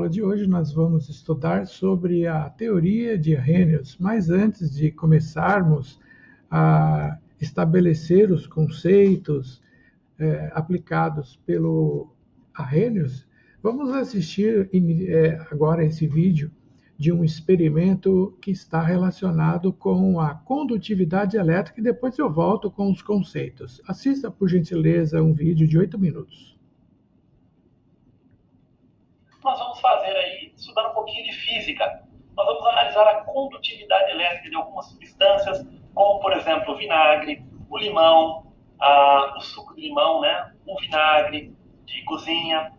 aula de hoje nós vamos estudar sobre a teoria de Arrhenius, mas antes de começarmos a estabelecer os conceitos aplicados pelo Arrhenius, vamos assistir agora esse vídeo de um experimento que está relacionado com a condutividade elétrica e depois eu volto com os conceitos. Assista, por gentileza, um vídeo de 8 minutos. Nós vamos fazer aí, estudando um pouquinho de física. Nós vamos analisar a condutividade elétrica de algumas substâncias, como, por exemplo, o vinagre, o limão, o suco de limão, né? O vinagre de cozinha,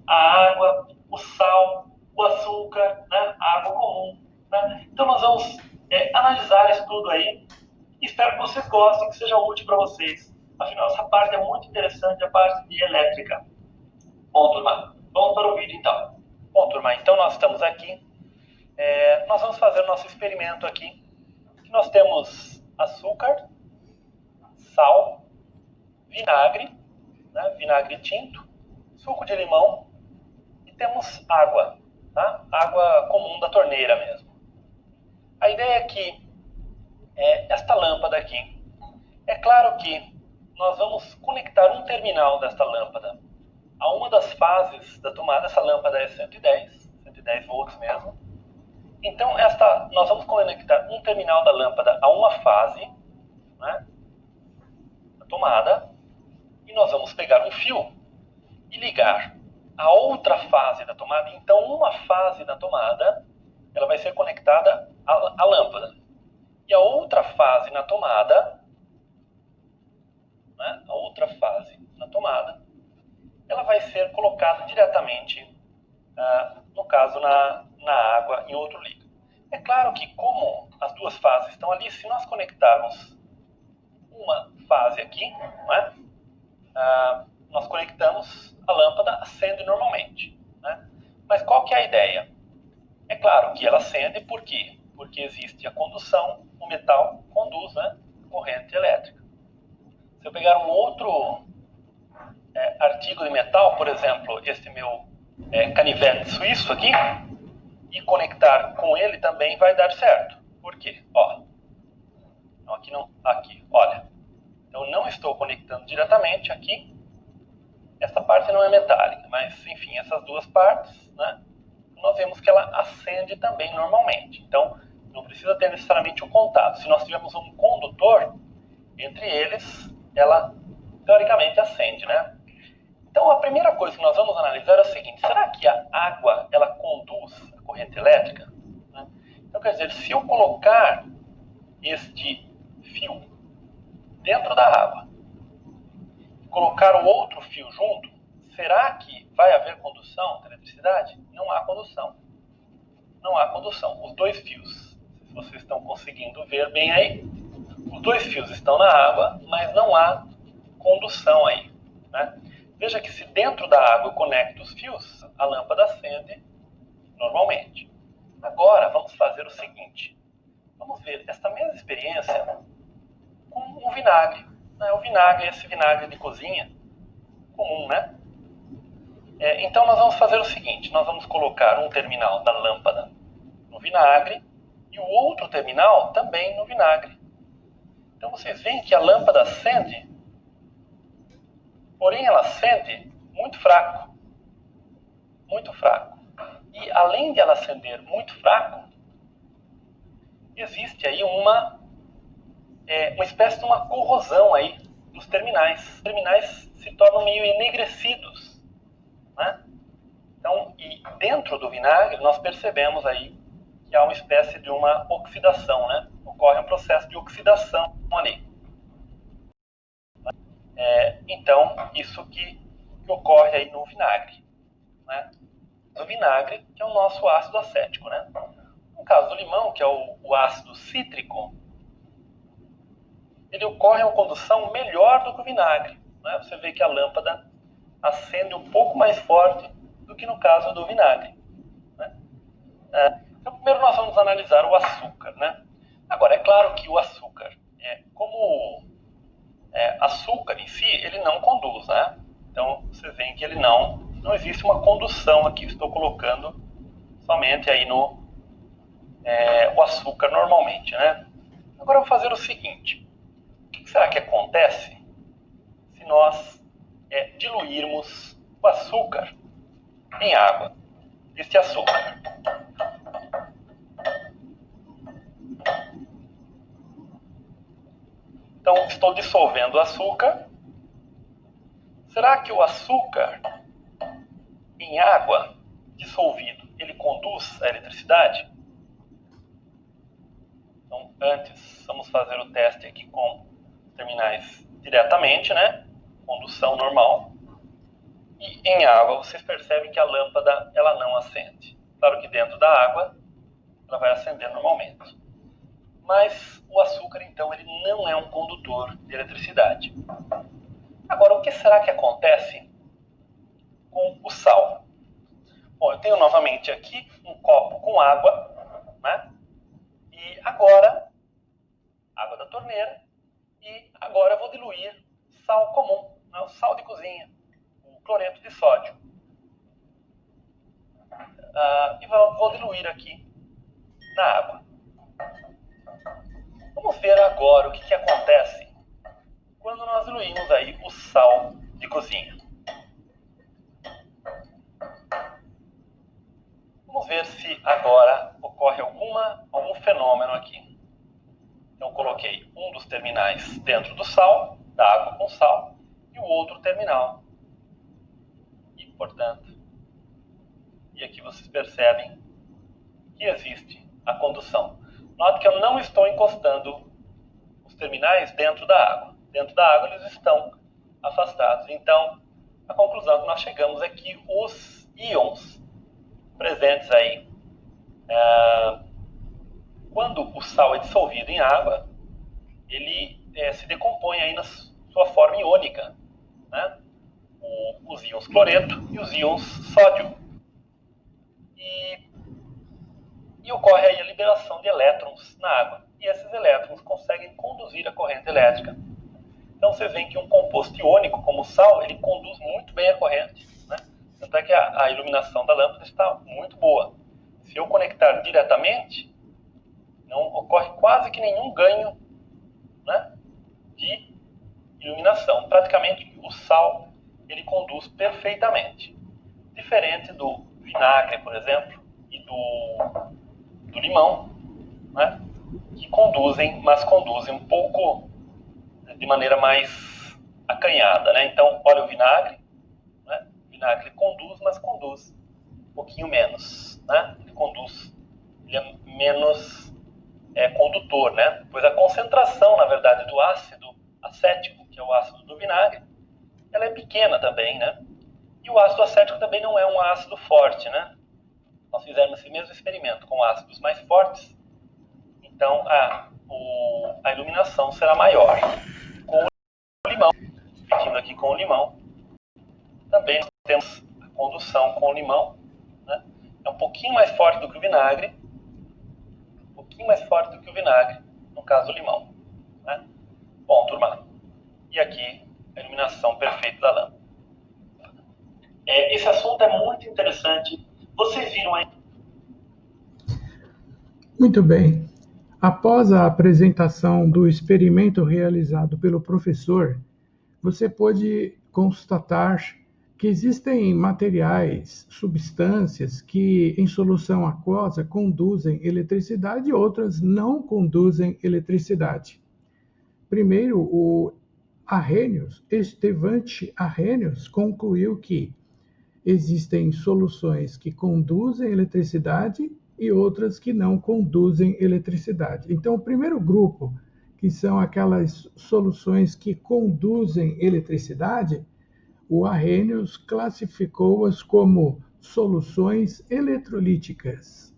a água, o sal, o açúcar, né? A água comum. Né? Então, nós vamos analisar isso tudo aí. Espero que vocês gostem, que seja útil para vocês. Afinal, essa parte é muito interessante, a parte de elétrica. Bom, turma, vamos para o vídeo então. Bom, turma, então nós estamos aqui. Nós vamos fazer o nosso experimento aqui. Nós temos açúcar, sal, vinagre, né? Vinagre tinto, suco de limão e temos água, tá? Água comum da torneira mesmo. A ideia aqui é esta lâmpada aqui. É claro que nós vamos conectar um terminal desta lâmpada a uma das fases da tomada. Essa lâmpada é 110 volts mesmo. Então, nós vamos conectar um terminal da lâmpada a uma fase, né, da tomada, e nós vamos pegar um fio e ligar a outra fase da tomada. Então, uma fase da tomada, ela vai ser conectada à lâmpada. E a outra fase na tomada, né, a outra fase na tomada, ela vai ser colocada diretamente, no caso, na água, em outro líquido. É claro que, como as duas fases estão ali, se nós conectarmos uma fase aqui, né, nós conectamos, a lâmpada acende normalmente. Né? Mas qual que é a ideia? É claro que ela acende por quê? Porque existe a condução, o metal conduz, né, corrente elétrica. Se eu pegar um outro artigo de metal, por exemplo, este meu canivete suíço aqui, e conectar com ele também vai dar certo. Por quê? Ó, aqui não, aqui, olha. Eu não estou conectando diretamente aqui. Essa parte não é metálica, mas enfim, essas duas partes, né, nós vemos que ela acende também normalmente. Então, não precisa ter necessariamente um contato. Se nós tivermos um condutor entre eles, ela teoricamente acende, né? Então, a primeira coisa que nós vamos analisar é o seguinte: será que a água ela conduz a corrente elétrica? Né? Então, quer dizer, se eu colocar este fio dentro da água e colocar o outro fio junto, será que vai haver condução de eletricidade? Não há condução. Não há condução. Os dois fios, se vocês estão conseguindo ver bem aí, os dois fios estão na água, mas não há condução aí, né? Veja que se dentro da água eu conecto os fios, a lâmpada acende normalmente. Agora vamos fazer o seguinte. Vamos ver esta mesma experiência com o vinagre. Né? O vinagre, esse vinagre de cozinha comum, né? Então nós vamos fazer o seguinte. Nós vamos colocar um terminal da lâmpada no vinagre e o outro terminal também no vinagre. Então vocês veem que a lâmpada acende, porém ela acende muito fraco. Muito fraco. E além de ela acender muito fraco, existe aí uma espécie de uma corrosão aí dos terminais. Os terminais se tornam meio enegrecidos. Né? Então, e dentro do vinagre nós percebemos aí que há uma espécie de uma oxidação, né? Ocorre um processo de oxidação ali. Então, isso que ocorre aí no vinagre. Né? O vinagre, que é o nosso ácido acético. Né? No caso do limão, que é o ácido cítrico, ele ocorre uma condução melhor do que o vinagre. Né? Você vê que a lâmpada acende um pouco mais forte do que no caso do vinagre. Né? Então, primeiro nós vamos analisar o açúcar. Né? Agora, é claro que o açúcar, açúcar em si, ele não conduz. Né? Então, vocês veem que ele não não existe uma condução aqui. Estou colocando somente aí o açúcar normalmente, né? Agora eu vou fazer o seguinte. O que será que acontece se nós diluirmos o açúcar em água? Este açúcar. Então, estou dissolvendo o açúcar. Será que o açúcar em água dissolvido, ele conduz a eletricidade? Então, antes, vamos fazer o teste aqui com terminais diretamente, né? Condução normal. E em água, vocês percebem que a lâmpada, ela não acende. Claro que dentro da água, ela vai acender normalmente. Mas o açúcar, então, ele não é um condutor de eletricidade. Agora, o que será que acontece com o sal? Bom, eu tenho novamente aqui um copo com água, né? E agora, água da torneira, e agora eu vou diluir sal comum, né? O sal de cozinha, o cloreto de sódio. E vou diluir aqui na água. Vamos ver agora o que acontece quando nós diluímos aí o sal de cozinha. Vamos ver se agora ocorre algum fenômeno aqui. Então, coloquei um dos terminais dentro do sal, da água com sal, e o outro terminal. E, portanto, aqui vocês percebem que existe a condução. Note que eu não estou encostando os terminais dentro da água. Dentro da água eles estão afastados. Então, a conclusão que nós chegamos é que os íons presentes aí, quando o sal é dissolvido em água, ele se decompõe aí na sua forma iônica, né? Os íons cloreto e os íons sódio. E ocorre aí a liberação de elétrons na água. E esses elétrons conseguem conduzir a corrente elétrica. Então você vê que um composto iônico, como o sal, ele conduz muito bem a corrente, né? Tanto é que a iluminação da lâmpada está muito boa. Se eu conectar diretamente, não ocorre quase que nenhum ganho, né, de iluminação. Praticamente o sal, ele conduz perfeitamente. Diferente do vinagre, por exemplo, e do limão, né, que mas conduzem um pouco de maneira mais acanhada, né? Então, olha o vinagre, né? O vinagre conduz, mas conduz um pouquinho menos, né? Ele é menos condutor, né? Pois a concentração, na verdade, do ácido acético, que é o ácido do vinagre, ela é pequena também, né? E o ácido acético também não é um ácido forte, né? Nós fizemos esse mesmo experimento com ácidos mais fortes, então a iluminação será maior. Com o limão, repetindo aqui com o limão, também nós temos a condução com o limão, né? É um pouquinho mais forte do que o vinagre, no caso do limão, né? Bom, turma, e aqui a iluminação perfeita da lâmpada. Esse assunto é muito interessante. Vocês viram aí? Muito bem. Após a apresentação do experimento realizado pelo professor, você pôde constatar que existem materiais, substâncias que em solução aquosa conduzem eletricidade e outras não conduzem eletricidade. Primeiro, o Estevante Arrhenius concluiu que existem soluções que conduzem eletricidade e outras que não conduzem eletricidade. Então, o primeiro grupo, que são aquelas soluções que conduzem eletricidade, o Arrhenius classificou-as como soluções eletrolíticas.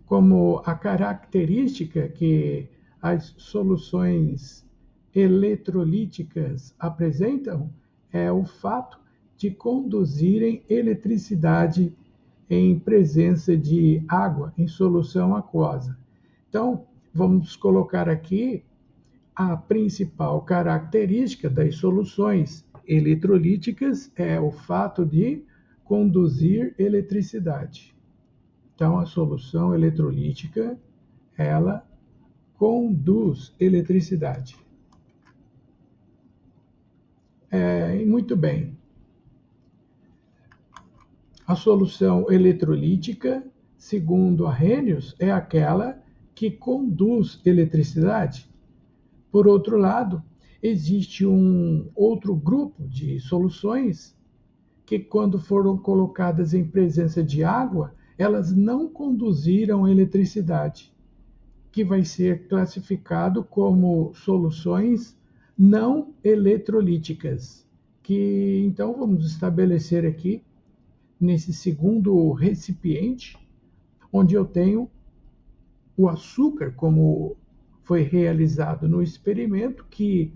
Como a característica que as soluções eletrolíticas apresentam é o fato de conduzirem eletricidade em presença de água em solução aquosa. Então, vamos colocar aqui a principal característica das soluções eletrolíticas é o fato de conduzir eletricidade. Então, a solução eletrolítica, ela conduz eletricidade. Muito bem. A solução eletrolítica, segundo Arrhenius, é aquela que conduz eletricidade. Por outro lado, existe um outro grupo de soluções que, quando foram colocadas em presença de água, elas não conduziram eletricidade, que vai ser classificado como soluções não eletrolíticas, que então vamos estabelecer aqui nesse segundo recipiente, onde eu tenho o açúcar, como foi realizado no experimento, que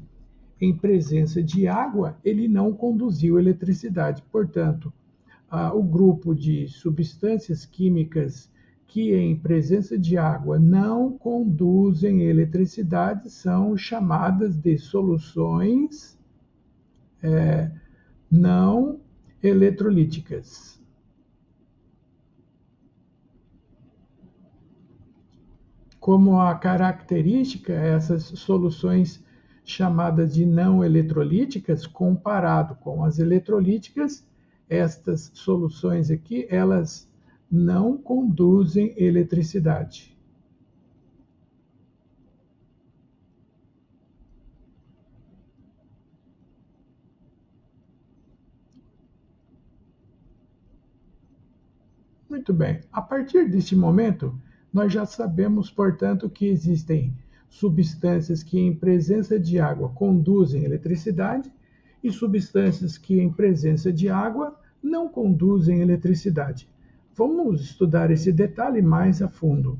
em presença de água ele não conduziu eletricidade. Portanto, o grupo de substâncias químicas que em presença de água não conduzem eletricidade são chamadas de soluções não eletrolíticas. Como a característica, essas soluções chamadas de não eletrolíticas, comparado com as eletrolíticas, estas soluções aqui, elas não conduzem eletricidade. Muito bem. A partir deste momento, nós já sabemos, portanto, que existem substâncias que, em presença de água, conduzem eletricidade e substâncias que, em presença de água, não conduzem eletricidade. Vamos estudar esse detalhe mais a fundo.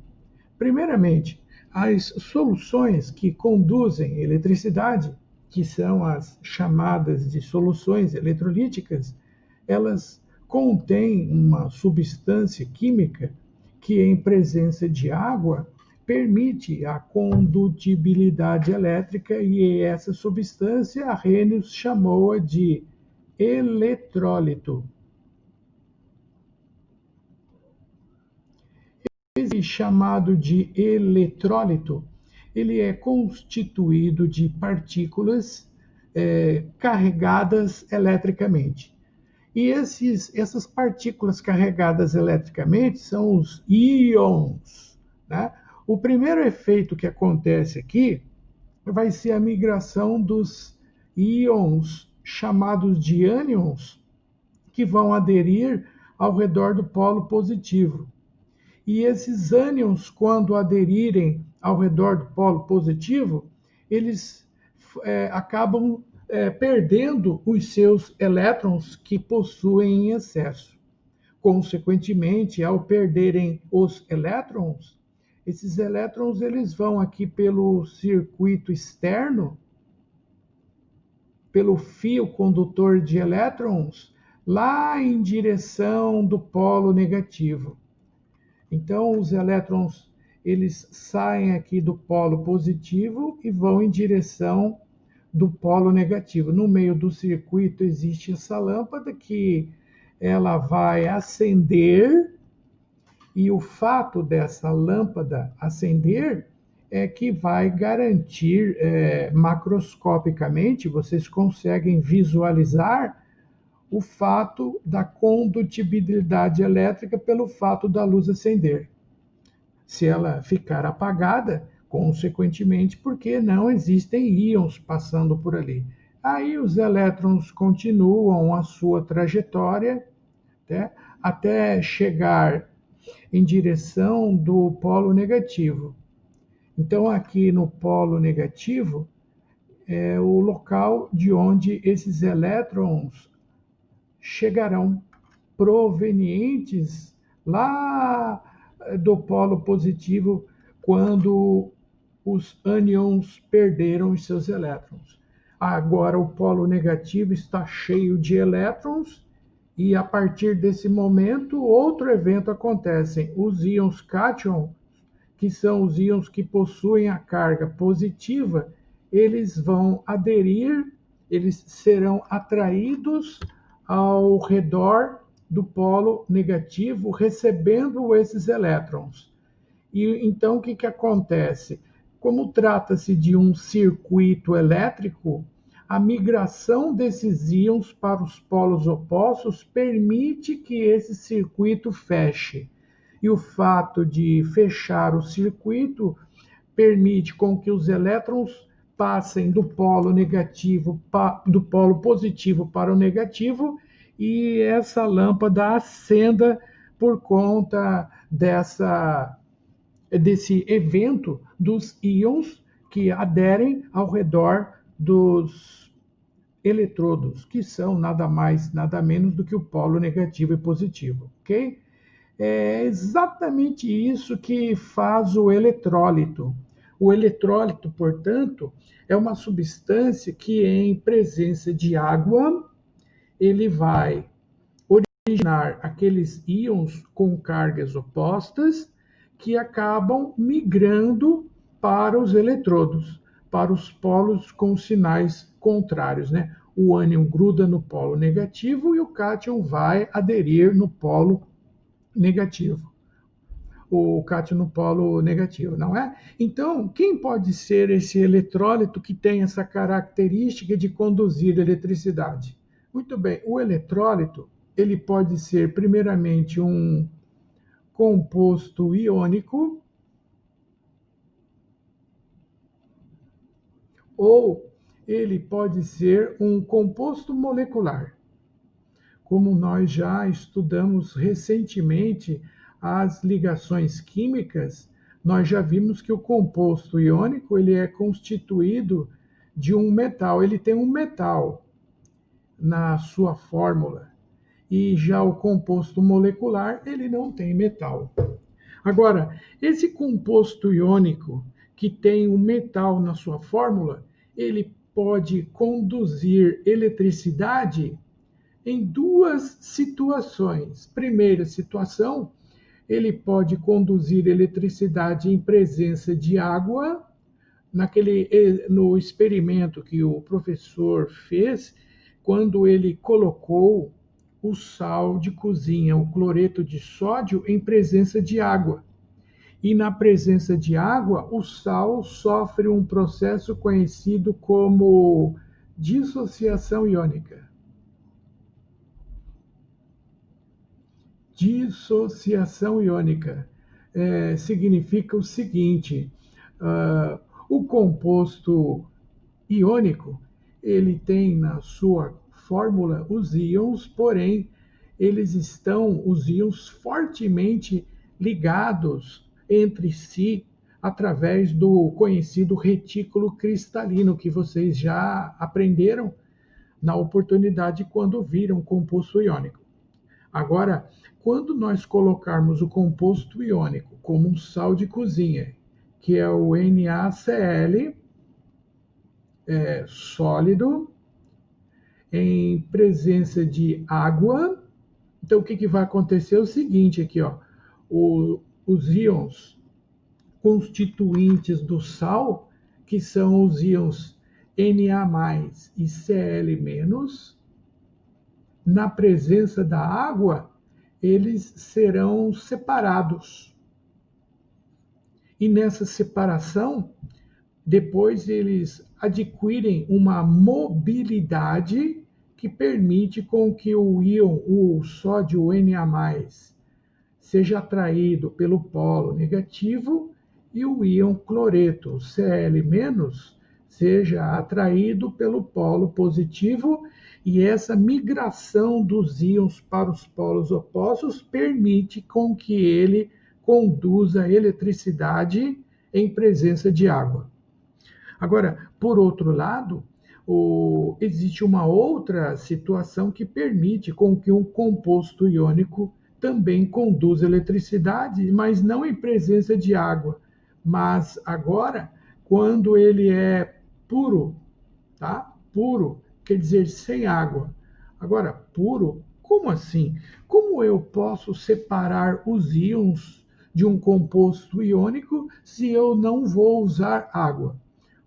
Primeiramente, as soluções que conduzem eletricidade, que são as chamadas de soluções eletrolíticas, elas contêm uma substância química que, em presença de água, permite a condutibilidade elétrica, e essa substância Arrhenius chamou-a de eletrólito. Esse chamado de eletrólito, ele é constituído de partículas carregadas eletricamente. E essas partículas carregadas eletricamente são os íons, né? O primeiro efeito que acontece aqui vai ser a migração dos íons, chamados de ânions, que vão aderir ao redor do polo positivo. E esses ânions, quando aderirem ao redor do polo positivo, eles acabam perdendo os seus elétrons que possuem em excesso. Consequentemente, ao perderem os elétrons, esses elétrons eles vão aqui pelo circuito externo, pelo fio condutor de elétrons, lá em direção do polo negativo. Então, os elétrons eles saem aqui do polo positivo e vão em direção do polo negativo. No meio do circuito existe essa lâmpada que ela vai acender, e o fato dessa lâmpada acender é que vai garantir macroscopicamente, vocês conseguem visualizar o fato da condutibilidade elétrica pelo fato da luz acender. Se ela ficar apagada, consequentemente, porque não existem íons passando por ali. Aí os elétrons continuam a sua trajetória, né, até chegar em direção do polo negativo. Então, aqui no polo negativo é o local de onde esses elétrons chegarão, provenientes lá do polo positivo, quando os ânions perderam os seus elétrons. Agora o polo negativo está cheio de elétrons, e a partir desse momento outro evento acontece. Os íons cátion, que são os íons que possuem a carga positiva, eles vão aderir, eles serão atraídos ao redor do polo negativo, recebendo esses elétrons. E então o que, que acontece? Como trata-se de um circuito elétrico, a migração desses íons para os polos opostos permite que esse circuito feche. E o fato de fechar o circuito permite com que os elétrons passem do polo negativo, do polo positivo para o negativo, e essa lâmpada acenda por conta desse evento dos íons que aderem ao redor dos eletrodos, que são nada mais, nada menos do que o polo negativo e positivo, ok? É exatamente isso que faz o eletrólito. O eletrólito, portanto, é uma substância que, em presença de água, ele vai originar aqueles íons com cargas opostas que acabam migrando para os eletrodos, para os polos com sinais contrários, né? O ânion gruda no polo negativo e o cátion vai aderir no polo negativo. O cátion no polo negativo, não é? Então, quem pode ser esse eletrólito que tem essa característica de conduzir eletricidade? Muito bem, o eletrólito, ele pode ser primeiramente um composto iônico ou ele pode ser um composto molecular. Como nós já estudamos recentemente as ligações químicas, nós já vimos que o composto iônico ele é constituído de um metal, ele tem um metal na sua fórmula, e já o composto molecular ele não tem metal. Agora, esse composto iônico que tem o metal na sua fórmula, ele pode conduzir eletricidade em duas situações. Primeira situação, ele pode conduzir eletricidade em presença de água. No experimento que o professor fez, quando ele colocou o sal de cozinha, o cloreto de sódio, em presença de água. E na presença de água, o sal sofre um processo conhecido como dissociação iônica. Dissociação iônica significa o seguinte: o composto iônico ele tem na sua fórmula os íons, porém os íons fortemente ligados entre si através do conhecido retículo cristalino que vocês já aprenderam na oportunidade quando viram composto iônico. Agora, quando nós colocarmos o composto iônico como um sal de cozinha, que é o NaCl, sólido, em presença de água, então o que vai acontecer é o seguinte aqui, ó, os íons constituintes do sal, que são os íons Na+ e Cl-, na presença da água, eles serão separados. E nessa separação, depois eles adquirem uma mobilidade que permite com que o íon, o sódio Na+, seja atraído pelo polo negativo e o íon cloreto, Cl-, seja atraído pelo polo positivo, e essa migração dos íons para os polos opostos permite com que ele conduza eletricidade em presença de água. Agora, por outro lado, existe uma outra situação que permite com que um composto iônico também conduza eletricidade, mas não em presença de água, mas agora quando ele é puro, tá? Puro quer dizer sem água. Agora, puro, como assim? Como eu posso separar os íons de um composto iônico se eu não vou usar água?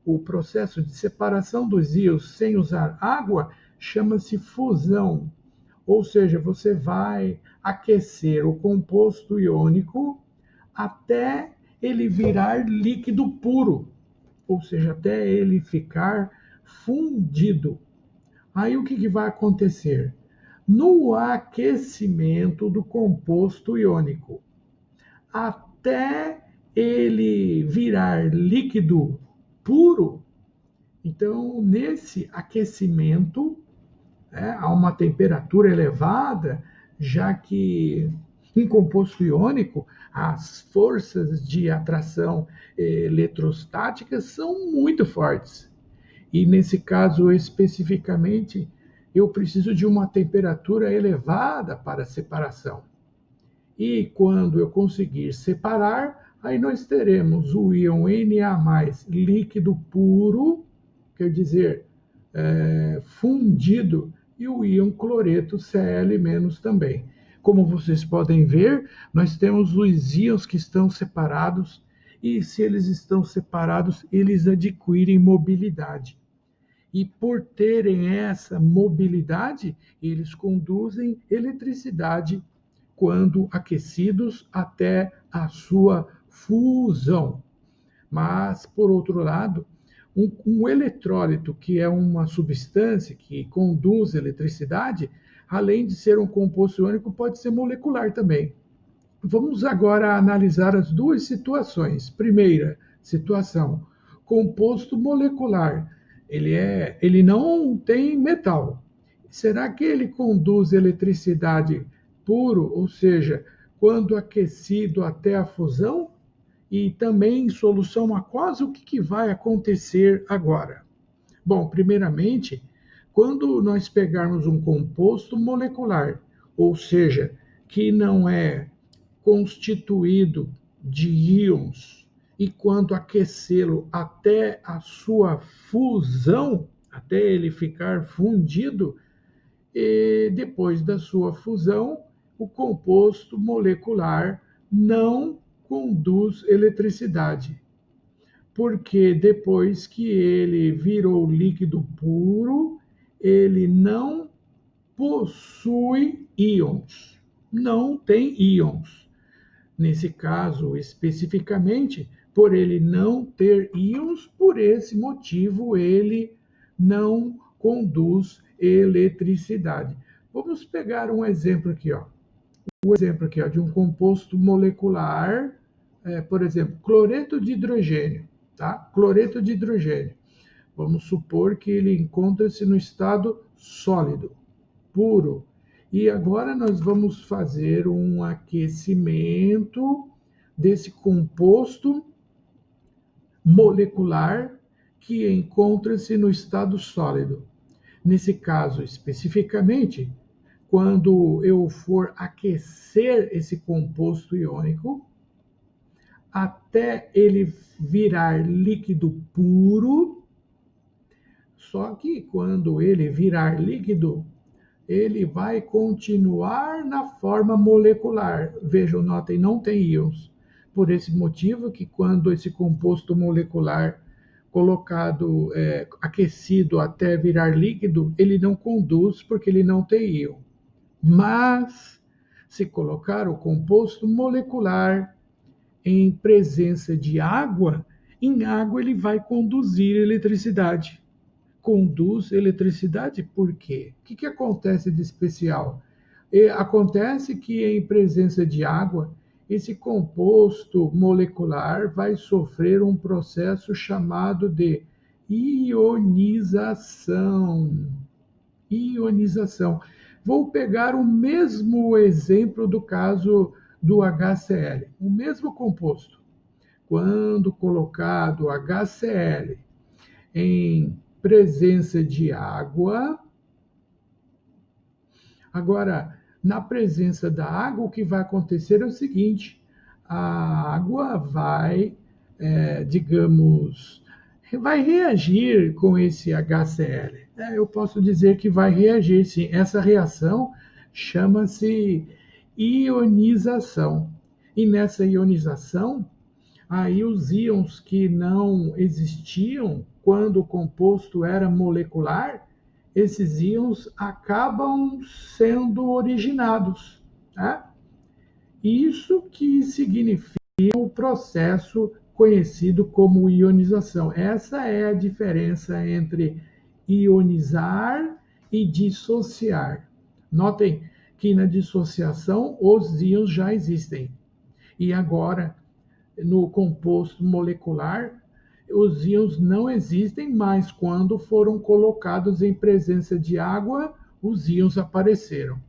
o processo de separação dos íons sem usar água chama-se fusão. Ou seja, você vai aquecer o composto iônico até ele virar líquido puro, ou seja, até ele ficar fundido. Aí o que vai acontecer? No aquecimento do composto iônico, até ele virar líquido puro, então nesse aquecimento, a uma temperatura elevada, já que em composto iônico as forças de atração eletrostáticas são muito fortes. E nesse caso especificamente, eu preciso de uma temperatura elevada para separação. E quando eu conseguir separar, aí nós teremos o íon Na+, líquido puro, quer dizer, fundido, e o íon cloreto Cl- também. Como vocês podem ver, nós temos os íons que estão separados, e se eles estão separados, eles adquirem mobilidade. E por terem essa mobilidade, eles conduzem eletricidade quando aquecidos até a sua fusão. Mas, por outro lado, um eletrólito, que é uma substância que conduz eletricidade, além de ser um composto iônico, pode ser molecular também. Vamos agora analisar as duas situações. Primeira situação, composto molecular. Ele não tem metal. Será que ele conduz eletricidade puro, ou seja, quando aquecido até a fusão? E também em solução aquosa, o que vai acontecer agora? Bom, primeiramente, quando nós pegarmos um composto molecular, ou seja, que não é constituído de íons, e quando aquecê-lo até a sua fusão, até ele ficar fundido, e depois da sua fusão, o composto molecular não conduz eletricidade, porque depois que ele virou líquido puro, ele não possui íons, não tem íons. Nesse caso, especificamente, por ele não ter íons, por esse motivo ele não conduz eletricidade. Vamos pegar um exemplo aqui, ó. Um exemplo aqui, ó, de um composto molecular, por exemplo, cloreto de hidrogênio, tá? Cloreto de hidrogênio. Vamos supor que ele encontra-se no estado sólido, puro. E agora nós vamos fazer um aquecimento desse composto molecular que encontra-se no estado sólido. Nesse caso, especificamente, quando eu for aquecer esse composto iônico, até ele virar líquido puro, só que quando ele virar líquido, ele vai continuar na forma molecular. Vejam, notem, não tem íons. Por esse motivo que quando esse composto molecular colocado, aquecido até virar líquido, ele não conduz porque ele não tem íon. Mas, se colocar o composto molecular em presença de água, em água ele vai conduzir eletricidade. Conduz eletricidade por quê? O que acontece de especial? Acontece que em presença de água, esse composto molecular vai sofrer um processo chamado de ionização. Ionização. Vou pegar o mesmo exemplo do caso do HCl, o mesmo composto. Quando colocado HCl em presença de água, agora, na presença da água, o que vai acontecer é o seguinte: a água vai, vai reagir com esse HCl. Eu posso dizer que vai reagir, sim. Essa reação chama-se ionização. E nessa ionização, aí os íons que não existiam quando o composto era molecular, esses íons acabam sendo originados, né? Isso que significa o processo conhecido como ionização. Essa é a diferença entre ionizar e dissociar. Notem que na dissociação os íons já existem. E agora, no composto molecular, os íons não existem, mas quando foram colocados em presença de água, os íons apareceram.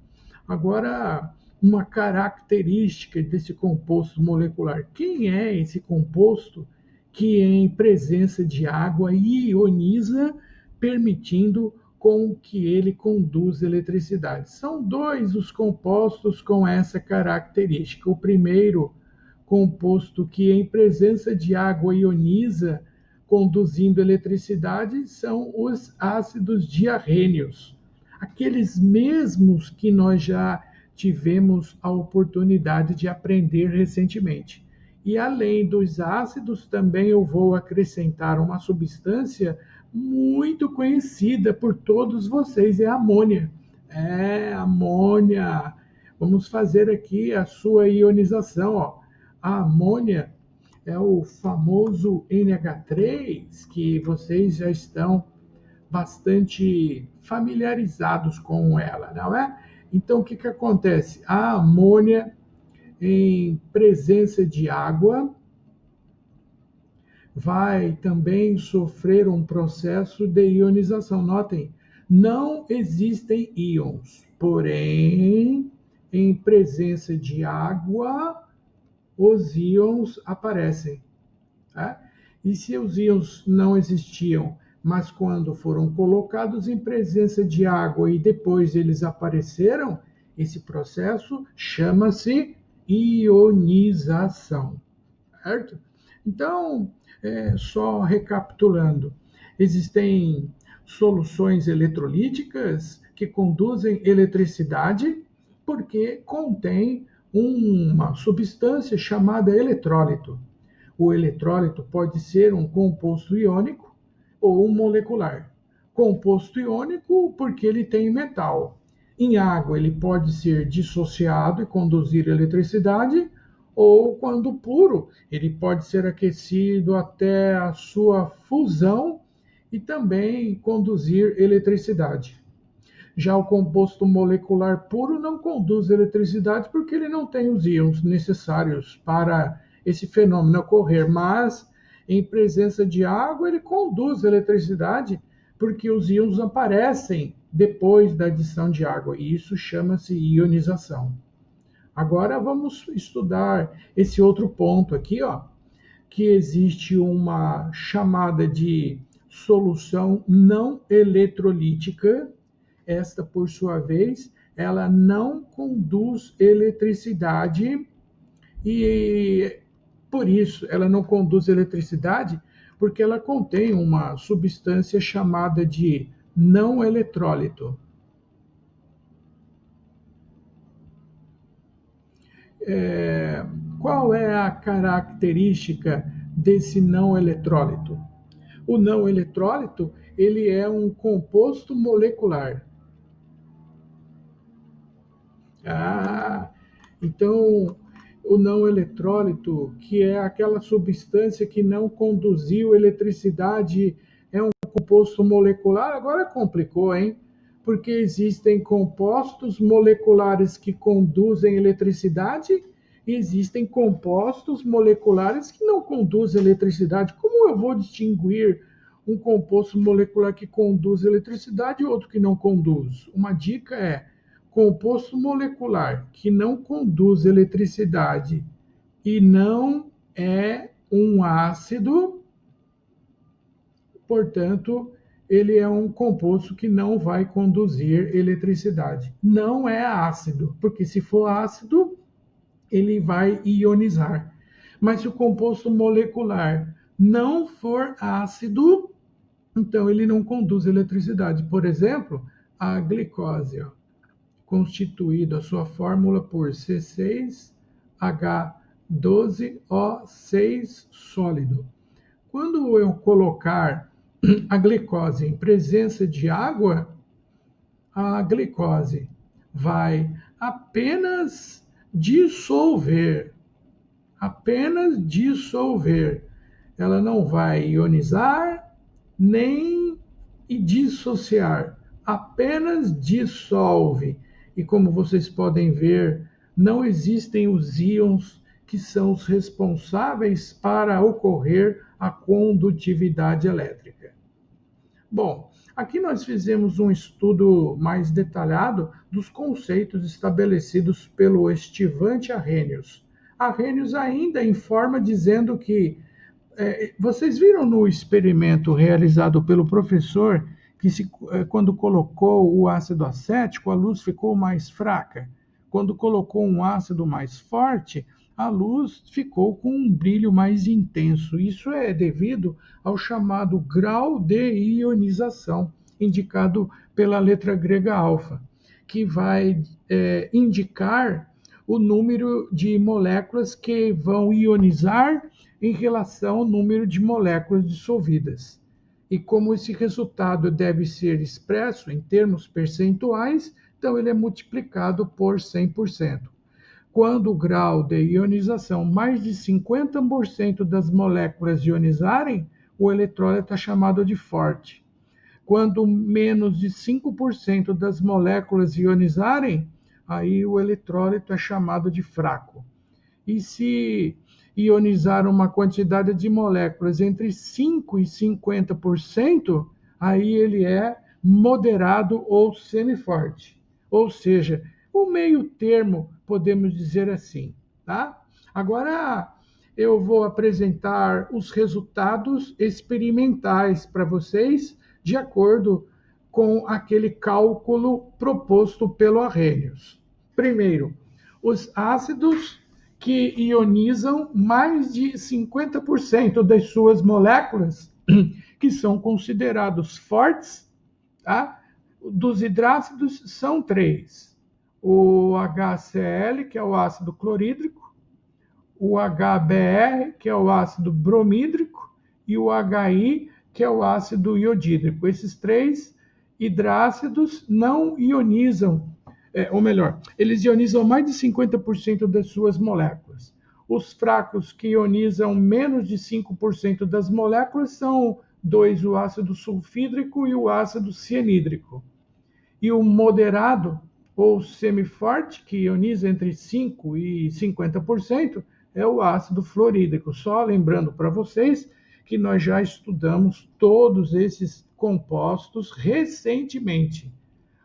Agora, uma característica desse composto molecular. Quem é esse composto que em presença de água ioniza, permitindo com que ele conduza eletricidade? São dois os compostos com essa característica. O primeiro composto que em presença de água ioniza, conduzindo eletricidade, são os ácidos diarrênios. Aqueles mesmos que nós já tivemos a oportunidade de aprender recentemente. E além dos ácidos, também eu vou acrescentar uma substância muito conhecida por todos vocês, é a amônia. É, amônia. Vamos fazer aqui a sua ionização, ó. A amônia é o famoso NH3, que vocês já estão bastante familiarizados com ela, não é? Então, o que acontece? A amônia, em presença de água, vai também sofrer um processo de ionização. Notem, não existem íons, porém, em presença de água, os íons aparecem. Tá? E se os íons não existiam, mas quando foram colocados em presença de água e depois eles apareceram, esse processo chama-se ionização, certo? Então, só recapitulando, existem soluções eletrolíticas que conduzem eletricidade porque contém uma substância chamada eletrólito. O eletrólito pode ser um composto iônico ou um molecular. Composto iônico porque ele tem metal. Em água ele pode ser dissociado e conduzir eletricidade, ou quando puro, ele pode ser aquecido até a sua fusão e também conduzir eletricidade. Já o composto molecular puro não conduz eletricidade porque ele não tem os íons necessários para esse fenômeno ocorrer, mas em presença de água ele conduz eletricidade porque os íons aparecem depois da adição de água, e isso chama-se ionização. Agora vamos estudar esse outro ponto aqui, ó, que existe uma chamada de solução não eletrolítica. Esta, por sua vez, ela não conduz eletricidade e, por isso, ela não conduz eletricidade porque ela contém uma substância chamada de não eletrólito. Qual é a característica desse não eletrólito? O não eletrólito, ele é um composto molecular. Então, o não eletrólito, que é aquela substância que não conduziu eletricidade, é um composto molecular. Agora complicou, hein? Porque existem compostos moleculares que conduzem eletricidade e existem compostos moleculares que não conduzem eletricidade. Como eu vou distinguir um composto molecular que conduz eletricidade e outro que não conduz? Uma dica é: composto molecular que não conduz eletricidade e não é um ácido, portanto, ele é um composto que não vai conduzir eletricidade. Não é ácido, porque se for ácido, ele vai ionizar. Mas se o composto molecular não for ácido, então ele não conduz eletricidade. Por exemplo, a glicose, ó, constituído a sua fórmula por C6H12O6 sólido. Quando eu colocar a glicose em presença de água, a glicose vai apenas dissolver, ela não vai ionizar nem dissociar, apenas dissolve. E como vocês podem ver, não existem os íons que são os responsáveis para ocorrer a condutividade elétrica. Bom, aqui nós fizemos um estudo mais detalhado dos conceitos estabelecidos pelo estivante Arrhenius. Arrhenius ainda informa dizendo que vocês viram no experimento realizado pelo professor que quando colocou o ácido acético, a luz ficou mais fraca. Quando colocou um ácido mais forte, a luz ficou com um brilho mais intenso. Isso é devido ao chamado grau de ionização, indicado pela letra grega alfa, que vai indicar o número de moléculas que vão ionizar em relação ao número de moléculas dissolvidas. E como esse resultado deve ser expresso em termos percentuais, então ele é multiplicado por 100%. Quando o grau de ionização mais de 50% das moléculas ionizarem, o eletrólito é chamado de forte. Quando menos de 5% das moléculas ionizarem, aí o eletrólito é chamado de fraco. E se ionizar uma quantidade de moléculas entre 5% e 50%, aí ele é moderado ou semiforte. Ou seja, o meio termo, podemos dizer assim, tá? Agora eu vou apresentar os resultados experimentais para vocês, de acordo com aquele cálculo proposto pelo Arrhenius. Primeiro, os ácidos que ionizam mais de 50% das suas moléculas, que são considerados fortes, tá? Dos hidrácidos são 3. O HCl, que é o ácido clorídrico, o HBr, que é o ácido bromídrico, e o HI, que é o ácido iodídrico. Esses 3 hidrácidos não ionizam, ou melhor, eles ionizam mais de 50% das suas moléculas. Os fracos que ionizam menos de 5% das moléculas são 2, o ácido sulfídrico e o ácido cianídrico. E o moderado, ou semiforte, que ioniza entre 5% e 50%, é o ácido fluorídrico. Só lembrando para vocês que nós já estudamos todos esses compostos recentemente.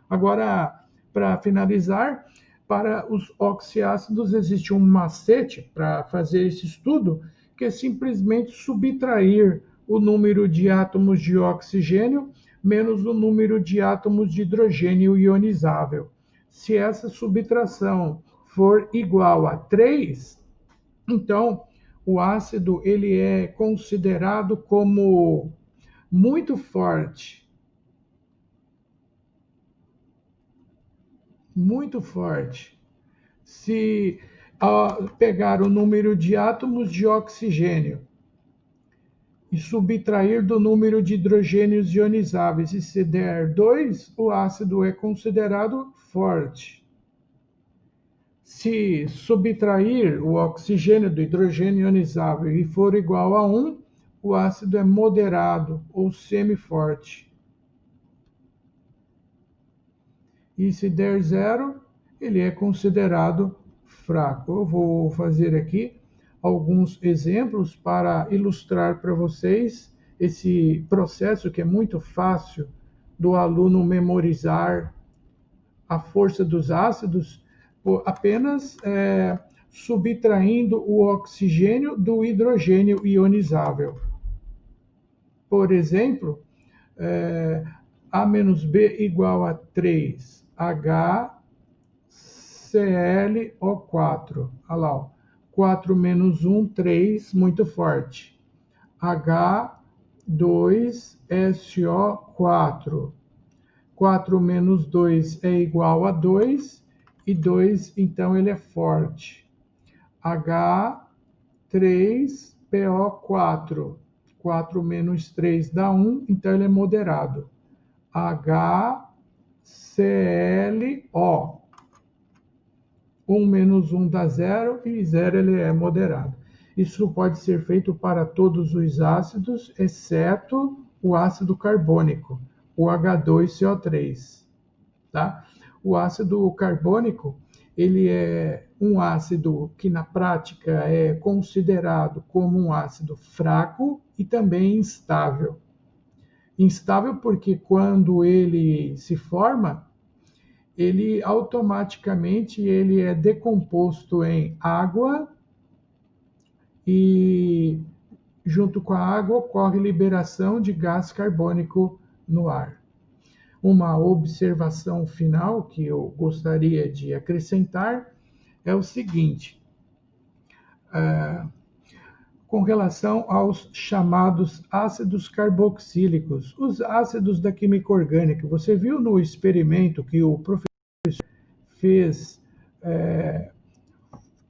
Agora, para finalizar, para os oxiácidos existe um macete para fazer esse estudo, que é simplesmente subtrair o número de átomos de oxigênio menos o número de átomos de hidrogênio ionizável. Se essa subtração for igual a 3, então o ácido ele é considerado como muito forte. Muito forte. Se pegar o número de átomos de oxigênio e subtrair do número de hidrogênios ionizáveis, e se der 2, o ácido é considerado forte. Se subtrair o oxigênio do hidrogênio ionizável e for igual a 1, o ácido é moderado ou semiforte. E se der 0, ele é considerado fraco. Eu vou fazer aqui alguns exemplos para ilustrar para vocês esse processo que é muito fácil do aluno memorizar a força dos ácidos, apenas subtraindo o oxigênio do hidrogênio ionizável. Por exemplo, A menos B igual a 3 HClO4. Olha lá, ó. 4 menos 1, 3, muito forte. H2SO4. 4 menos 2 é igual a 2, e 2, então, ele é forte. H3PO4. 4 menos 3 dá 1, então ele é moderado. HClO. 1 menos 1 dá 0, e 0 ele é moderado. Isso pode ser feito para todos os ácidos, exceto o ácido carbônico, o H2CO3. Tá? O ácido carbônico, ele é um ácido que na prática é considerado como um ácido fraco e também instável. Instável porque quando ele se forma, ele automaticamente ele é decomposto em água e junto com a água ocorre liberação de gás carbônico no ar. Uma observação final que eu gostaria de acrescentar é o seguinte, com relação aos chamados ácidos carboxílicos, os ácidos da química orgânica. Você viu no experimento que o professor fez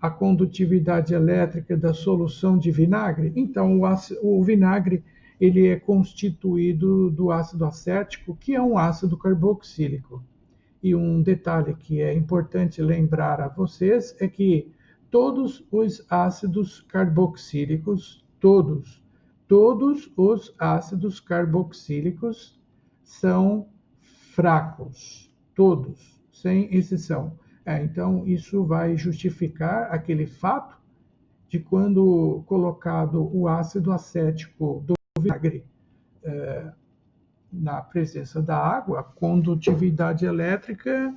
a condutividade elétrica da solução de vinagre? Então, o vinagre ele é constituído do ácido acético, que é um ácido carboxílico. E um detalhe que é importante lembrar a vocês é que todos os ácidos carboxílicos, todos os ácidos carboxílicos são fracos, todos, sem exceção. Então, isso vai justificar aquele fato de quando colocado o ácido acético do vinagre na presença da água, a condutividade elétrica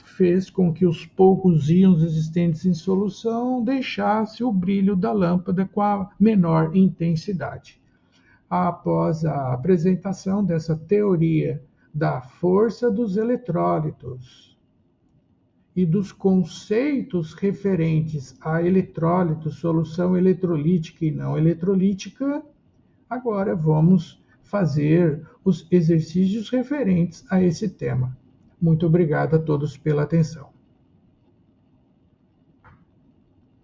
fez com que os poucos íons existentes em solução deixasse o brilho da lâmpada com a menor intensidade. Após a apresentação dessa teoria da força dos eletrólitos e dos conceitos referentes a eletrólito, solução eletrolítica e não eletrolítica, agora vamos fazer os exercícios referentes a esse tema. Muito obrigado a todos pela atenção.